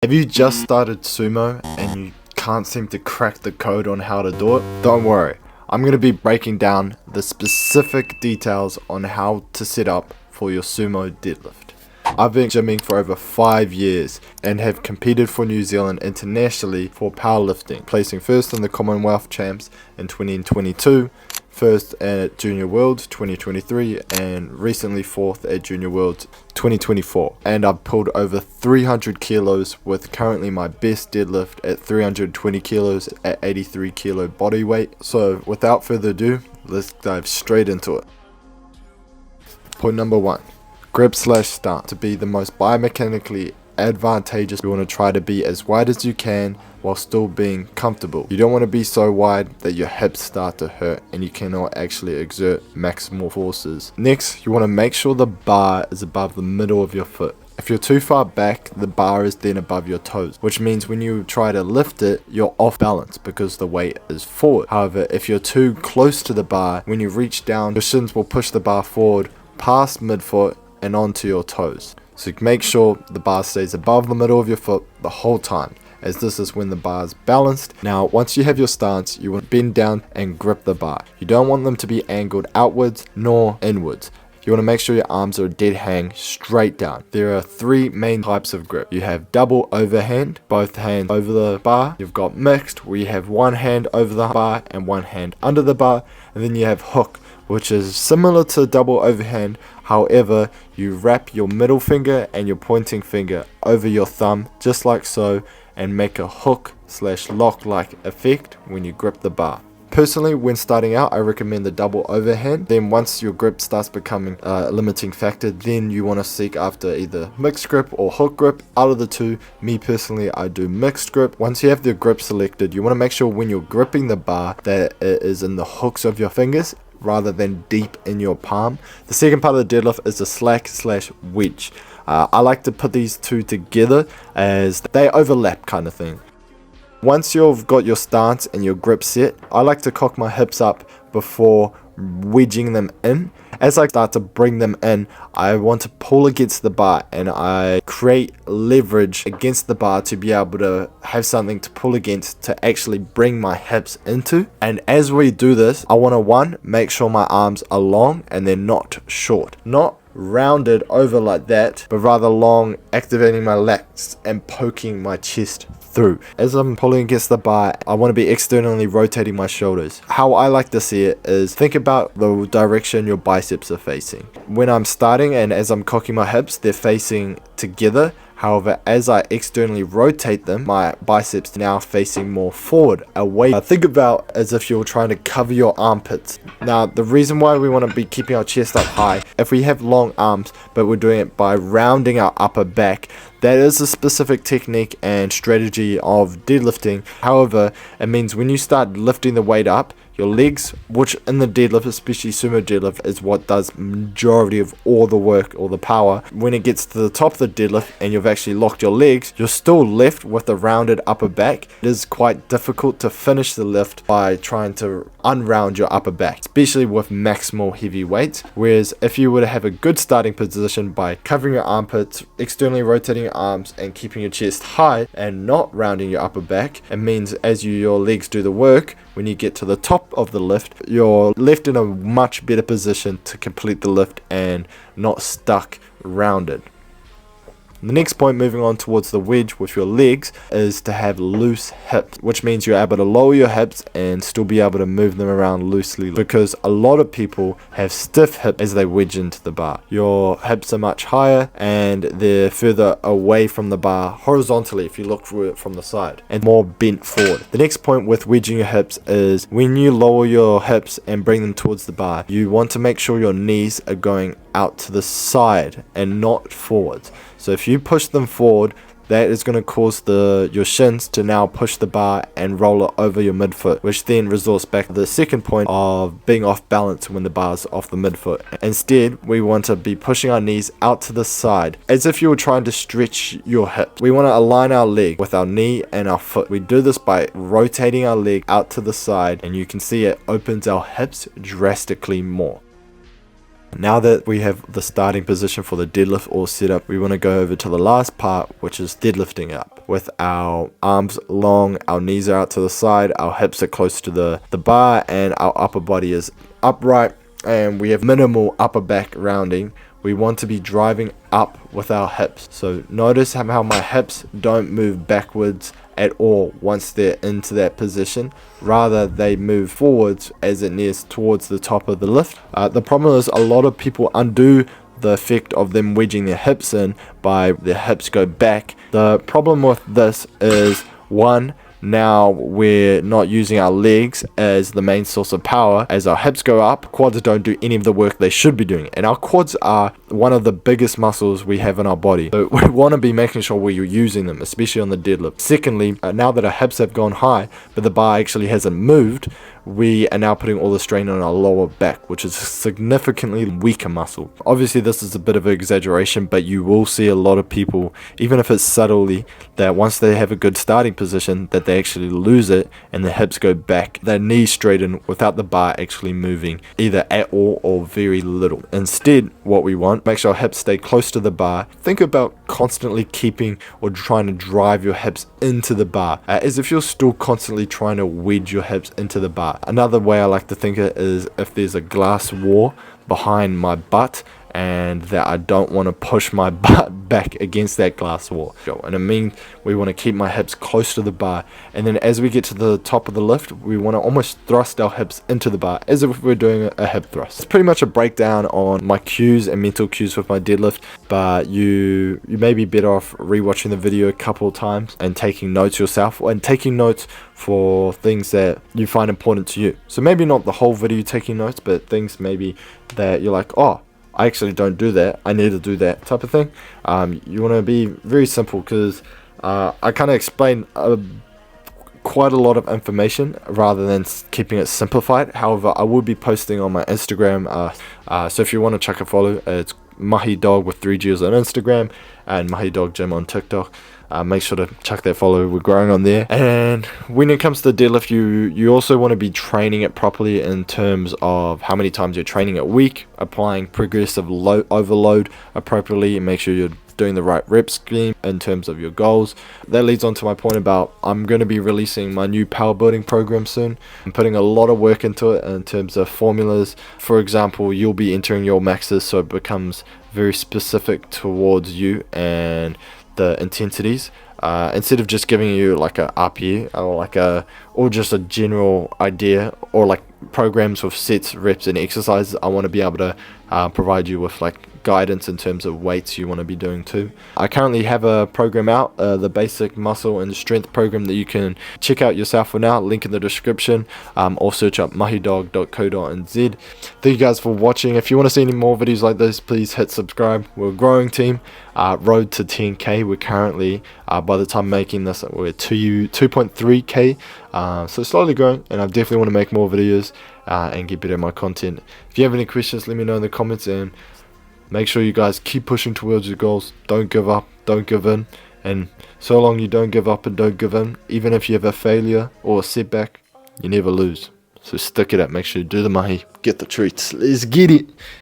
Have you just started sumo and you can't seem to crack the code on how to do it? Don't worry, I'm going to be breaking down the specific details on how to set up for your sumo deadlift. I've been gymming for over 5 years and have competed for New Zealand internationally for powerlifting, placing first in the Commonwealth Champs in 2022, first at Junior Worlds 2023, and recently fourth at Junior Worlds 2024. And I've pulled over 300 kilos with currently my best deadlift at 320 kilos at 83 kilo body weight. So without further ado, let's dive straight into it. Point number 1. Grip/stance. To be the most biomechanically advantageous, you want to try to be as wide as you can while still being comfortable. You don't want to be so wide that your hips start to hurt and you cannot actually exert maximal forces. Next, you want to make sure the bar is above the middle of your foot. If you're too far back, the bar is then above your toes, which means when you try to lift it, you're off balance because the weight is forward. However, if you're too close to the bar, when you reach down, your shins will push the bar forward past midfoot and onto your toes. So make sure the bar stays above the middle of your foot the whole time, as this is when the bar is balanced. Now, once you have your stance, you want to bend down and grip the bar. You don't want them to be angled outwards nor inwards. You want to make sure your arms are a dead hang straight down. There are 3 main types of grip. You have double overhand, both hands over the bar. You've got mixed, where you have one hand over the bar and one hand under the bar. And then you have hook, which is similar to double overhand. However, you wrap your middle finger and your pointing finger over your thumb, just like so, and make a hook/lock like effect when you grip the bar. Personally, when starting out, I recommend the double overhand. Then once your grip starts becoming a limiting factor, then you want to seek after either mixed grip or hook grip. Out of the two, me personally, I do mixed grip. Once you have the grip selected, you want to make sure when you're gripping the bar that it is in the hooks of your fingers rather than deep in your palm. The second part of the deadlift is the slack/wedge. I like to put these two together as they overlap kind of thing. Once you've got your stance and your grip set, I like to cock my hips up before wedging them in. As I start to bring them in, I want to pull against the bar and I create leverage against the bar to be able to have something to pull against to actually bring my hips into. And as we do this, I want to make sure my arms are long and they're not short. Not rounded over like that, but rather long, activating my lats and poking my chest through. As I'm pulling against the bar, I want to be externally rotating my shoulders. How I like to see it is, think about the direction your biceps are facing. When I'm starting and as I'm cocking my hips, they're facing together. However, as I externally rotate them, my biceps now facing more forward, away. Think about as if you're trying to cover your armpits. Now, the reason why we want to be keeping our chest up high, if we have long arms, but we're doing it by rounding our upper back, that is a specific technique and strategy of deadlifting. However, it means when you start lifting the weight up, your legs, which in the deadlift, especially sumo deadlift, is what does majority of all the work or the power. When it gets to the top of the deadlift and you've actually locked your legs, you're still left with a rounded upper back. It is quite difficult to finish the lift by trying to unround your upper back, especially with maximal heavy weights. Whereas if you were to have a good starting position by covering your armpits, externally rotating your arms and keeping your chest high and not rounding your upper back, it means as your legs do the work, when you get to the top of the lift, you're left in a much better position to complete the lift and not stuck rounded. The next point, moving on towards the wedge with your legs, is to have loose hips, which means you're able to lower your hips and still be able to move them around loosely, because a lot of people have stiff hips as they wedge into the bar. Your hips are much higher and they're further away from the bar horizontally if you look through it from the side, and more bent forward. The next point with wedging your hips is when you lower your hips and bring them towards the bar, you want to make sure your knees are going out to the side and not forwards. So if you push them forward, that is going to cause your shins to now push the bar and roll it over your midfoot, which then resorts back to the second point of being off balance when the bar's off the midfoot. Instead, we want to be pushing our knees out to the side as if you were trying to stretch your hips. We want to align our leg with our knee and our foot. We do this by rotating our leg out to the side, and you can see it opens our hips drastically more. Now that we have the starting position for the deadlift all set up, we want to go over to the last part, which is deadlifting up. With our arms long, our knees are out to the side, our hips are close to the bar, and our upper body is upright, and we have minimal upper back rounding. We want to be driving up with our hips. So notice how my hips don't move backwards at all once they're into that position. Rather, they move forwards as it nears towards the top of the lift. The problem is a lot of people undo the effect of them wedging their hips in by their hips go back. The problem with this is, one, now we're not using our legs as the main source of power. As our hips go up, quads don't do any of the work they should be doing, and our quads are one of the biggest muscles we have in our body, so we want to be making sure we're using them, especially on the deadlift. Secondly, now that our hips have gone high but the bar actually hasn't moved, we are now putting all the strain on our lower back, which is a significantly weaker muscle. Obviously this is a bit of an exaggeration, but you will see a lot of people, even if it's subtly, that once they have a good starting position, that they actually lose it and their hips go back, their knees straighten without the bar actually moving either at all or very little. Instead, what we want, make sure our hips stay close to the bar. Think about constantly keeping or trying to drive your hips into the bar, as if you're still constantly trying to wedge your hips into the bar. Another way I like to think it is if there's a glass wall behind my butt and that I don't want to push my butt back against that glass wall. And it means we want to keep my hips close to the bar, and then as we get to the top of the lift, we want to almost thrust our hips into the bar as if we're doing a hip thrust. It's pretty much a breakdown on my cues and mental cues with my deadlift, but you may be better off rewatching the video a couple of times and taking notes yourself, and taking notes for things that you find important to you. So maybe not the whole video taking notes, but things maybe that you're like, oh, I actually don't do that, I need to do that type of thing. You want to be very simple, because I kind of explain quite a lot of information rather than keeping it simplified. However, I will be posting on my Instagram, so if you want to check a follow, it's Mahi Dog with 3 G's on Instagram and Mahi Dog Gym on TikTok. Make sure to check that follow, we're growing on there. And when it comes to deadlift, you also want to be training it properly in terms of how many times you're training a week, applying progressive overload appropriately, and make sure you're doing the right rep scheme in terms of your goals. That leads on to my point about I'm going to be releasing my new power building program soon. I'm putting a lot of work into it in terms of formulas. For example, you'll be entering your maxes, so it becomes very specific towards you and the intensities, instead of just giving you like a RPE or just a general idea, or like programs with sets, reps and exercises. I want to be able to provide you with like guidance in terms of weights you want to be doing too. I currently have a program out, the basic muscle and strength program, that you can check out yourself for now, link in the description, or search up mahidog.co.nz. Thank you guys for watching. If you want to see any more videos like this, please hit subscribe. We're a growing team, road to 10k. We're currently, by the time making this, we're at 2.3k, so slowly growing, and I definitely want to make more videos and get better at my content. If you have any questions, let me know in the comments, and make sure you guys keep pushing towards your goals. Don't give up, don't give in, and so long you don't give up and don't give in, even if you have a failure or a setback, you never lose. So stick it up, make sure you do the mahi, get the treats, let's get it.